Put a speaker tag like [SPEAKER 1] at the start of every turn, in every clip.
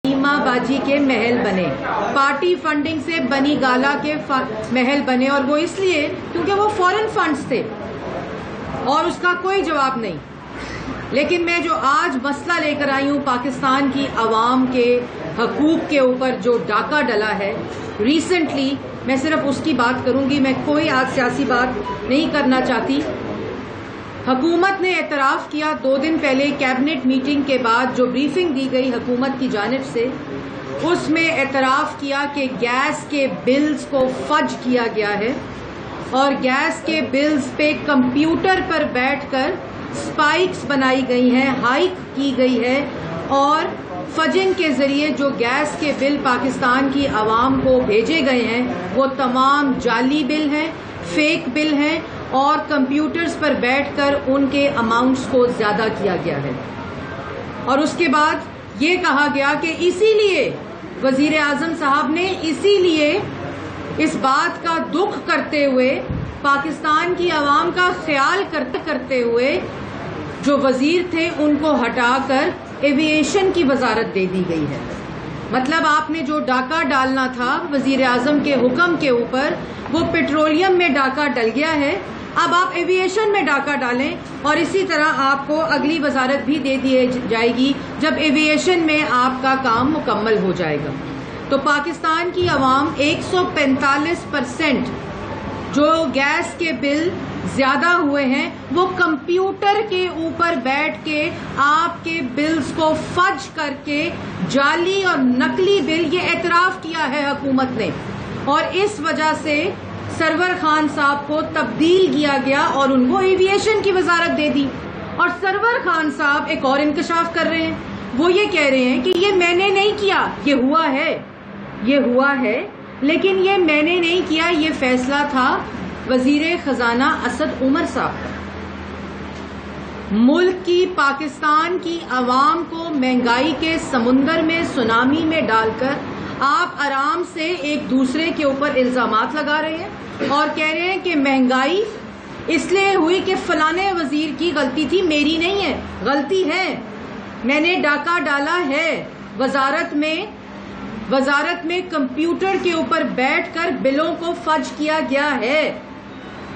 [SPEAKER 1] ईमा बाजी के महल बने, पार्टी फंडिंग से बनी गाला के महल बने, और वो इसलिए क्योंकि वो फॉरेन फंड्स थे और उसका कोई जवाब नहीं। लेकिन मैं जो आज मसला लेकर आई हूं, पाकिस्तान की आवाम के हकूक के ऊपर जो डाका डला है रिसेंटली, मैं सिर्फ उसकी बात करूंगी। मैं कोई आज सियासी बात नहीं करना चाहती। हुकूमत ने एतराफ़ किया 2 दिन पहले कैबिनेट मीटिंग के बाद जो ब्रीफिंग दी गई हुकूमत की जानिब से, उसमें एतराफ़ किया कि गैस के बिल्स को फज किया गया है और गैस के बिल्स पे कंप्यूटर पर बैठकर स्पाइक्स बनाई गई हैं, हाइक की गई है, और फजिंग के जरिए जो गैस के बिल पाकिस्तान की आवाम को भेजे गए हैं वो तमाम जाली बिल हैं, फेक बिल हैं, और कंप्यूटर्स पर बैठकर उनके अमाउंट्स को ज्यादा किया गया है। और उसके बाद ये कहा गया कि इसीलिए वजीर आजम साहब ने इसीलिए इस बात का दुख करते हुए, पाकिस्तान की आवाम का ख्याल करते हुए जो वजीर थे उनको हटाकर एविएशन की वजारत दे दी गई है। मतलब आपने जो डाका डालना था वजीर आजम के हुक्म के ऊपर, वो पेट्रोलियम में डाका डल गया है, अब आप एविएशन में डाका डालें, और इसी तरह आपको अगली वजारत भी दे दी जाएगी जब एविएशन में आपका काम मुकम्मल हो जाएगा। तो पाकिस्तान की आवाम 145% जो गैस के बिल ज्यादा हुए हैं वो कंप्यूटर के ऊपर बैठ के आपके बिल्स को फज करके जाली और नकली बिल, ये एतराफ किया है हुकूमत ने, और इस वजह से सरवर खान साहब को तब्दील किया गया और उनको एविएशन की वजारत दे दी। और सरवर खान साहब एक और इंकशाफ कर रहे हैं, वो ये कह रहे हैं कि ये मैंने नहीं किया, ये हुआ है, लेकिन ये मैंने नहीं किया, ये फैसला था वजीर खजाना असद उमर साहब का। मुल्क की, पाकिस्तान की आवाम को महंगाई के समुंदर में, सुनामी में डालकर आप आराम से एक दूसरे के ऊपर इल्जामात लगा रहे हैं और कह रहे हैं कि महंगाई इसलिए हुई कि फलाने वजीर की गलती थी, मेरी नहीं है, गलती है, मैंने डाका डाला है, वजारत में कंप्यूटर के ऊपर बैठकर बिलों को फज किया गया है,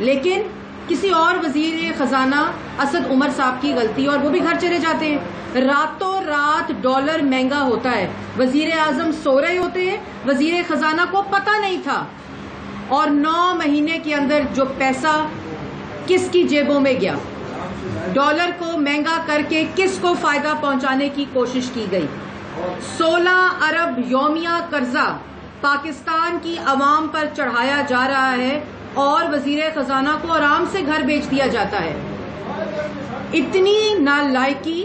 [SPEAKER 1] लेकिन किसी और वजीर खजाना असद उमर साहब की गलती, और वो भी घर चले जाते हैं। रातों रात डॉलर महंगा होता है, वजीर आजम सो रहे होते हैं, वजीर खजाना को पता नहीं था, और 9 महीने के अंदर जो पैसा किसकी जेबों में गया, डॉलर को महंगा करके किसको फायदा पहुंचाने की कोशिश की गई। 16 अरब यौमिया कर्जा पाकिस्तान की आवाम पर चढ़ाया जा रहा है और वजीर खजाना को आराम से घर भेज दिया जाता है। इतनी नालायकी,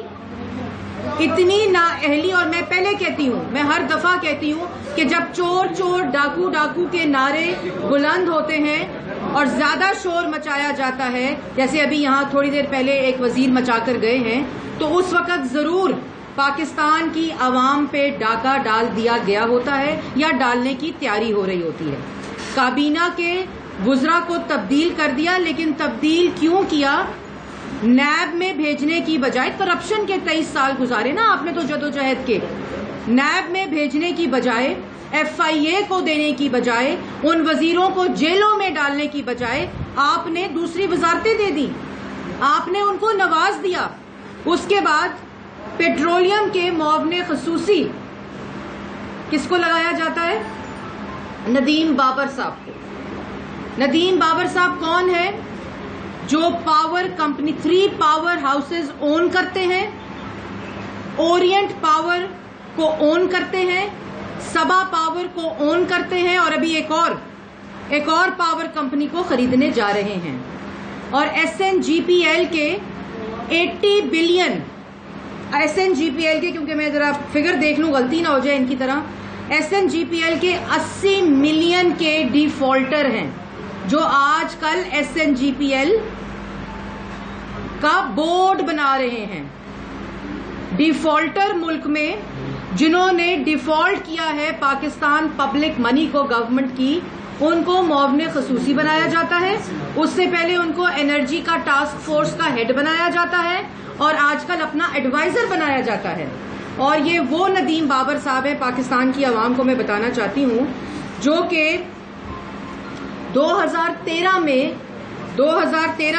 [SPEAKER 1] इतनी नाअहली, और मैं पहले कहती हूँ, मैं हर दफा कहती हूँ कि जब चोर चोर, डाकू डाकू के नारे बुलंद होते हैं और ज्यादा शोर मचाया जाता है, जैसे अभी यहाँ थोड़ी देर पहले एक वजीर मचाकर गए हैं, तो उस वक्त जरूर पाकिस्तान की आवाम पे डाका डाल दिया गया होता है या डालने की तैयारी हो रही होती है। काबीना के वुज़रा को तब्दील कर दिया, लेकिन तब्दील क्यों किया? नैब में भेजने की बजाय, करप्शन के 23 साल गुजारे ना आपने तो जदोजहद के, नैब में भेजने की बजाय, FIA को देने की बजाय, उन वजीरों को जेलों में डालने की बजाय आपने दूसरी वजारतें दे दी, आपने उनको नवाज दिया। उसके बाद पेट्रोलियम के मुआवने खसूसी किसको लगाया जाता है? नदीम बाबर साहब को। नदीम बाबर साहब कौन है? जो power company 3 power houses own करते हैं, ओरिएंट पावर को ओन करते हैं, सबा पावर को ओन करते हैं, और अभी एक और पावर कंपनी को खरीदने जा रहे हैं। और SNGPL के 80 बिलियन, SNGPL के, क्योंकि मैं जरा फिगर देख लूं गलती ना हो जाए इनकी तरह, SNGPL के 80 मिलियन के डिफॉल्टर हैं जो आजकल SNGPL का बोर्ड बना रहे हैं। डिफॉल्टर मुल्क में जिन्होंने डिफॉल्ट किया है पाकिस्तान पब्लिक मनी को, गवर्नमेंट की, उनको मुआवने खसूसी बनाया जाता है। उससे पहले उनको एनर्जी का टास्क फोर्स का हेड बनाया जाता है और आजकल अपना एडवाइजर बनाया जाता है। اور یہ وہ ندیم بابر صاحب ہیں، پاکستان کی عوام کو میں بتانا چاہتی ہوں، جو کہ 2013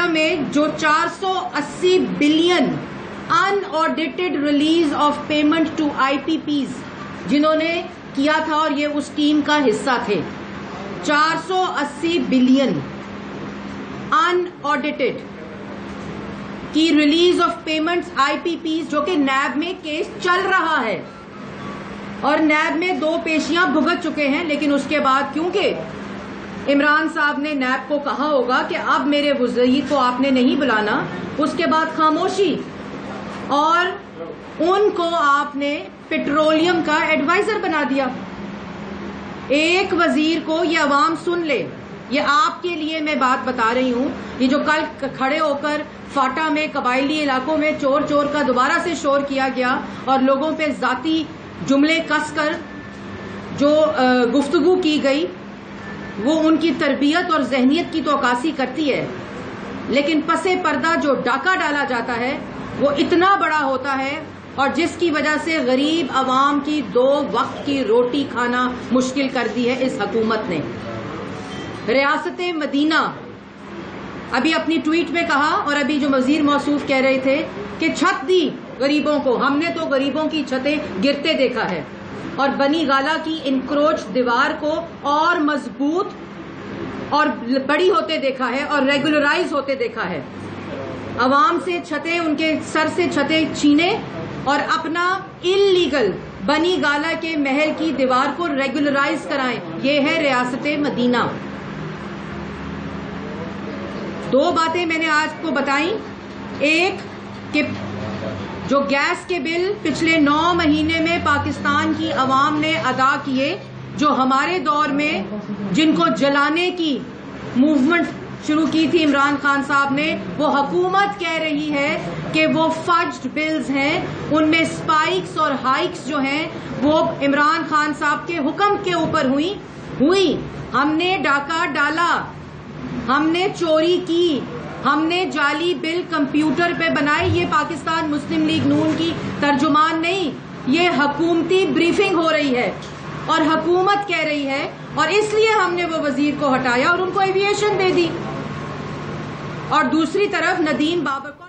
[SPEAKER 1] میں جو 480 billion unaudited release of payment to IPPs جنہوں نے کیا تھا، اور یہ اس ٹیم کا حصہ تھے، 480 بلین ان آڈیٹڈ کی ریلیز آف پیمنٹس IPPs، جو کہ نیب میں کیس چل رہا ہے اور نیب میں 2 پیشیاں بھگت چکے ہیں، لیکن اس کے بعد کیونکہ عمران صاحب نے نیب کو کہا ہوگا کہ اب میرے وزیر کو آپ نے نہیں بلانا، اس کے بعد خاموشی، اور ان کو آپ نے پیٹرولیم کا ایڈوائزر بنا دیا۔ ایک وزیر کو، یہ عوام سن لے، یہ آپ کے لیے میں بات بتا رہی ہوں، یہ جو کل کھڑے ہو کر فاٹا میں قبائلی علاقوں میں چور چور کا دوبارہ سے شور کیا گیا اور لوگوں پہ ذاتی جملے کس کر جو گفتگو کی گئی، وہ ان کی تربیت اور ذہنیت کی تو عکاسی کرتی ہے، لیکن پس پردہ جو ڈاکہ ڈالا جاتا ہے وہ اتنا بڑا ہوتا ہے، اور جس کی وجہ سے غریب عوام کی 2 وقت کی روٹی کھانا مشکل کر دی ہے اس حکومت نے۔ ریاست مدینہ ابھی اپنی ٹویٹ میں کہا، اور ابھی جو وزیر موصوف کہہ رہے تھے کہ چھت دی غریبوں کو، ہم نے تو غریبوں کی چھتیں گرتے دیکھا ہے، اور بنی گالہ کی انکروچ دیوار کو اور مضبوط اور بڑی ہوتے دیکھا ہے اور ریگولرائز ہوتے دیکھا ہے۔ عوام سے چھتیں، ان کے سر سے چھتیں چھینے اور اپنا اللیگل بنی گالہ کے محل کی دیوار کو ریگولرائز کرائیں، یہ ہے ریاست مدینہ۔ 2 باتیں میں نے آج کو بتائیں، ایک کہ جو گیس کے بل پچھلے 9 مہینے میں پاکستان کی عوام نے ادا کیے، جو ہمارے دور میں جن کو جلانے کی موومنٹ شروع کی تھی عمران خان صاحب نے، وہ حکومت کہہ رہی ہے کہ وہ فجڈ بلز ہیں، ان میں سپائکس اور ہائکس جو ہیں وہ عمران خان صاحب کے حکم کے اوپر ہوئی۔ ہم نے ڈاکہ ڈالا، ہم نے چوری کی، ہم نے جعلی بل کمپیوٹر پہ بنائے، یہ پاکستان مسلم لیگ نون کی ترجمان نہیں، یہ حکومتی بریفنگ ہو رہی ہے اور حکومت کہہ رہی ہے، اور اس لیے ہم نے وہ وزیر کو ہٹایا اور ان کو ایویشن دے دی، اور دوسری طرف ندیم بابر کو